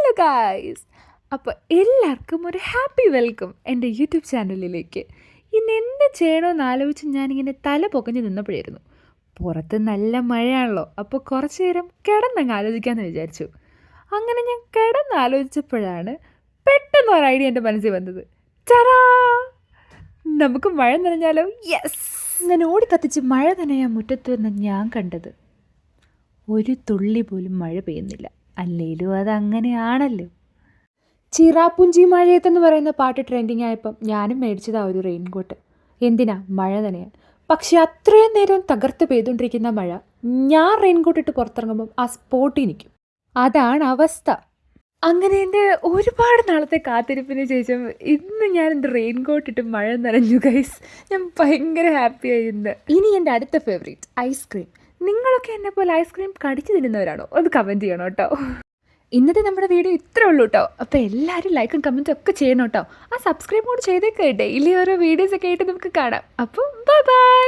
Hello guys, അപ്പോൾ എല്ലാവർക്കും ഒരു ഹാപ്പി വെൽക്കം എൻ്റെ യൂട്യൂബ് ചാനലിലേക്ക്. ഇന്ന് എന്ത് ചെയ്യണമെന്ന് ആലോചിച്ച് ഞാനിങ്ങനെ തല പൊക്കഞ്ഞ് നിന്നപ്പോഴായിരുന്നു. പുറത്ത് നല്ല മഴയാണല്ലോ, അപ്പോൾ കുറച്ച് നേരം കിടന്നങ്ങ് ആലോചിക്കാമെന്ന് വിചാരിച്ചു. അങ്ങനെ ഞാൻ കിടന്നാലോചിച്ചപ്പോഴാണ് പെട്ടെന്ന് ഒരു ഐഡിയ എൻ്റെ മനസ്സിൽ വന്നത്. ചറാ, നമുക്ക് മഴ നനഞ്ഞാലോ? യെസ്! ഞാൻ ഓടിക്കത്തിച്ച് മഴ നനയാൻ മുറ്റത്ത് വന്ന് ഞാൻ കണ്ടത് ഒരു തുള്ളി പോലും മഴ പെയ്യുന്നില്ല. അല്ലേലും അതങ്ങനെയാണല്ലോ. ചിറാപ്പുഞ്ചി മഴയത്തെന്ന് പറയുന്ന പാട്ട് ട്രെൻഡിങ് ആയപ്പം ഞാനും മേടിച്ചതാ ഒരു റെയിൻകോട്ട്. എന്തിനാ? മഴ നനയാൻ. പക്ഷെ അത്രയും നേരം തകർത്ത് പെയ്തുകൊണ്ടിരിക്കുന്ന മഴ ഞാൻ റെയിൻകോട്ട് ഇട്ട് പുറത്തിറങ്ങുമ്പം ആ സ്പോട്ടിൽ നിൽക്കും. അതാണ് അവസ്ഥ. അങ്ങനെ എൻ്റെ ഒരുപാട് നാളത്തെ കാത്തിരിപ്പിന് ശേഷം ഇന്ന് ഞാൻ എൻ്റെ റെയിൻകോട്ട് ഇട്ട് മഴ നനഞ്ഞു ഗൈസ്. ഞാൻ ഭയങ്കര ഹാപ്പിയായി ഇന്ന്. ഇനി എൻ്റെ അടുത്ത ഫേവറേറ്റ് ഐസ്ക്രീം. നിങ്ങളൊക്കെ എന്നെ പോലെ ഐസ്ക്രീം കടിച്ചു തിന്നുന്നവരാണോ? ഒന്ന് കമൻറ്റ് ചെയ്യണം കേട്ടോ. ഇന്നത്തെ നമ്മുടെ വീഡിയോ ഇത്രേ ഉള്ളൂ കേട്ടോ. അപ്പോൾ എല്ലാവരും ലൈക്കും കമൻറ്റും ഒക്കെ ചെയ്യണം കേട്ടോ. ആ സബ്സ്ക്രൈബ് കൂടി ചെയ്തേക്ക്. ഡെയിലി ഓരോ വീഡിയോസൊക്കെ ആയിട്ട് നമുക്ക് കാണാം. അപ്പോൾ ബൈ ബൈ.